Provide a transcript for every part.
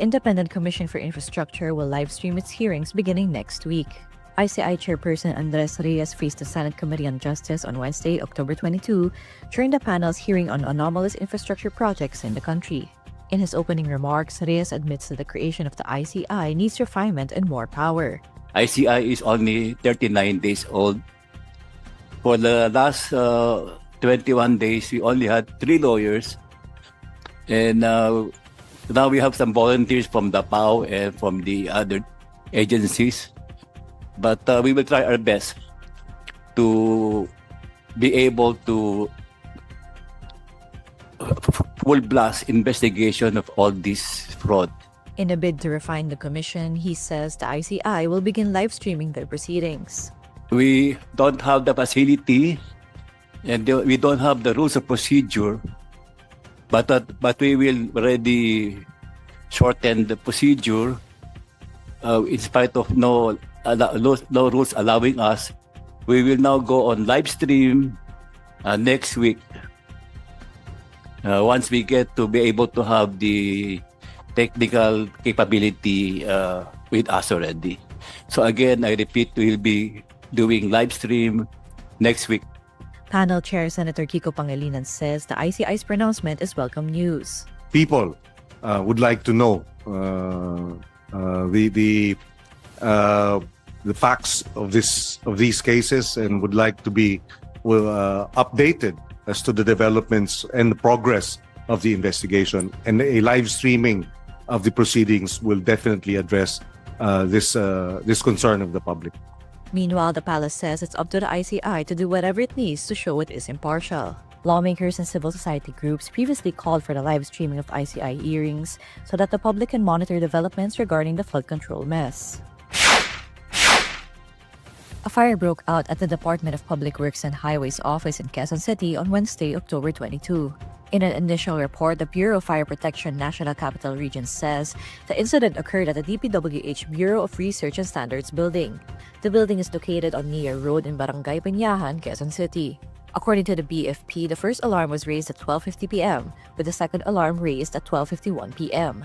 Independent Commission for Infrastructure will live stream its hearings beginning next week. ICI Chairperson Andres Reyes faced the Senate Committee on Justice on Wednesday, October 22, during the panel's hearing on anomalous infrastructure projects in the country. In his opening remarks, Reyes admits that the creation of the ICI needs refinement and more power. ICI is only 39 days old. For the last 21 days, we only had 3 lawyers. And now we have some volunteers from the PAO and from the other agencies. But we will try our best to be able to full blast investigation of all this fraud. In a bid to refine the commission, he says the ICI will begin live streaming their proceedings. We don't have the facility and we don't have the rules of procedure, but we will already shorten the procedure in spite of no rules allowing us. We will now go on live stream next week. Once we get to be able to have the technical capability with us already. So again, I repeat, we'll be doing live stream next week. Panel Chair Senator Kiko Pangilinan says the ICI's pronouncement is welcome news. People would like to know the facts of these cases and would like to be updated as to the developments and the progress of the investigation. And a live streaming of the proceedings will definitely address this concern of the public. Meanwhile, the palace says it's up to the ICI to do whatever it needs to show it is impartial. Lawmakers and civil society groups previously called for the live streaming of ICI hearings so that the public can monitor developments regarding the flood control mess. A fire broke out at the Department of Public Works and Highways office in Quezon City on Wednesday, October 22. In an initial report, the Bureau of Fire Protection National Capital Region says the incident occurred at the DPWH Bureau of Research and Standards building. The building is located on Nia Road in Barangay Peñahan, Quezon City. According to the BFP, the first alarm was raised at 12:50 p.m., with the second alarm raised at 12:51 p.m.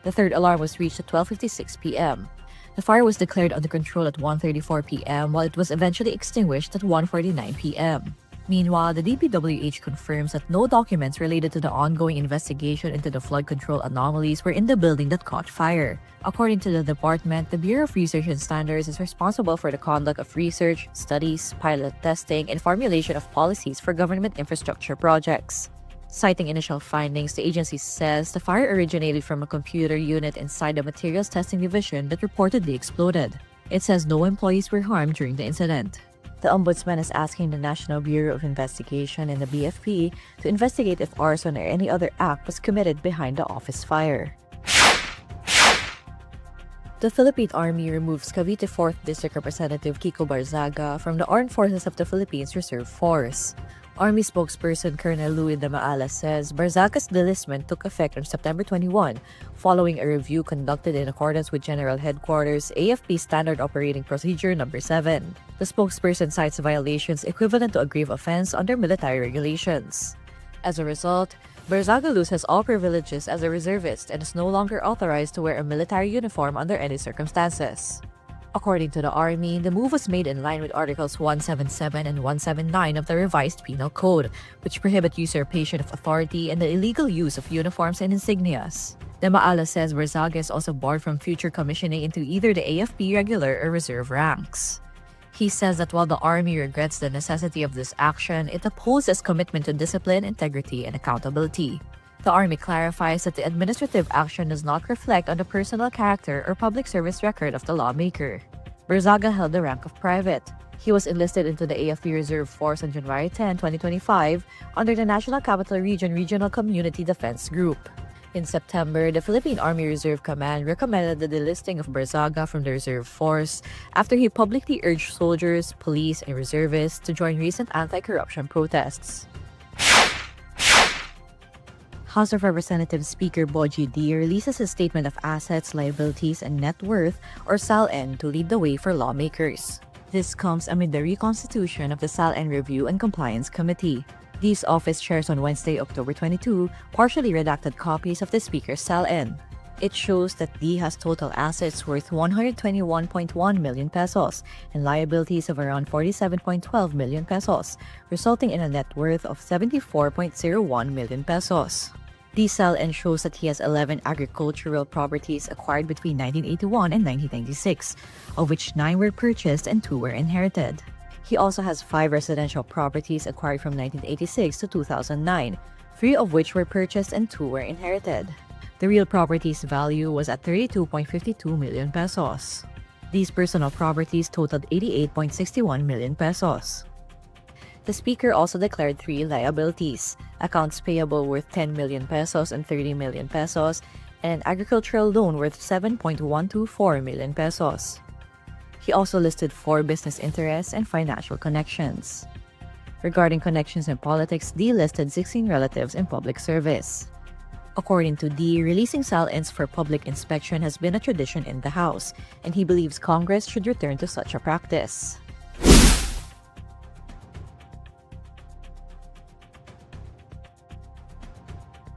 The third alarm was reached at 12:56 p.m. The fire was declared under control at 1:34 p.m., while it was eventually extinguished at 1:49 p.m. Meanwhile, the DPWH confirms that no documents related to the ongoing investigation into the flood control anomalies were in the building that caught fire. According to the department, the Bureau of Research and Standards is responsible for the conduct of research, studies, pilot testing, and formulation of policies for government infrastructure projects. Citing initial findings, the agency says the fire originated from a computer unit inside the Materials Testing Division that reportedly exploded. It says no employees were harmed during the incident. The Ombudsman is asking the National Bureau of Investigation and the BFP to investigate if arson or any other act was committed behind the office fire. The Philippine Army removes Cavite 4th District Representative Kiko Barzaga from the Armed Forces of the Philippines Reserve Force. Army spokesperson Colonel Louis de Maala says Barzaga's delistment took effect on September 21 following a review conducted in accordance with General Headquarters AFP Standard Operating Procedure No. 7. The spokesperson cites violations equivalent to a grave offense under military regulations. As a result, Barzaga loses all privileges as a reservist and is no longer authorized to wear a military uniform under any circumstances. According to the Army, the move was made in line with Articles 177 and 179 of the Revised Penal Code, which prohibit usurpation of authority and the illegal use of uniforms and insignias. De Maala says Barzaga is also barred from future commissioning into either the AFP regular or reserve ranks. He says that while the Army regrets the necessity of this action, it upholds its commitment to discipline, integrity, and accountability. The Army clarifies that the administrative action does not reflect on the personal character or public service record of the lawmaker. Barzaga held the rank of private. He was enlisted into the AFP Reserve Force on January 10, 2025, under the National Capital Region Regional Community Defense Group. In September, the Philippine Army Reserve Command recommended the delisting of Barzaga from the Reserve Force after he publicly urged soldiers, police, and reservists to join recent anti-corruption protests. House of Representatives Speaker Boji D releases a statement of assets, liabilities, and net worth, or SALN, to lead the way for lawmakers. This comes amid the reconstitution of the SALN Review and Compliance Committee. These office chairs on Wednesday, October 22, partially redacted copies of the Speaker's SALN. It shows that D has total assets worth 121.1 million pesos and liabilities of around 47.12 million pesos, resulting in a net worth of 74.01 million pesos. The SALN shows that he has 11 agricultural properties acquired between 1981 and 1996, of which 9 were purchased and 2 were inherited. He also has 5 residential properties acquired from 1986 to 2009, 3 of which were purchased and 2 were inherited. The real property's value was at 32.52 million pesos. These personal properties totaled 88.61 million pesos. The speaker also declared 3 liabilities: accounts payable worth 10 million pesos and 30 million pesos, and an agricultural loan worth 7.124 million pesos. He also listed 4 business interests and financial connections. Regarding connections in politics, D listed 16 relatives in public service. According to D, releasing SALNs for public inspection has been a tradition in the House, and he believes Congress should return to such a practice.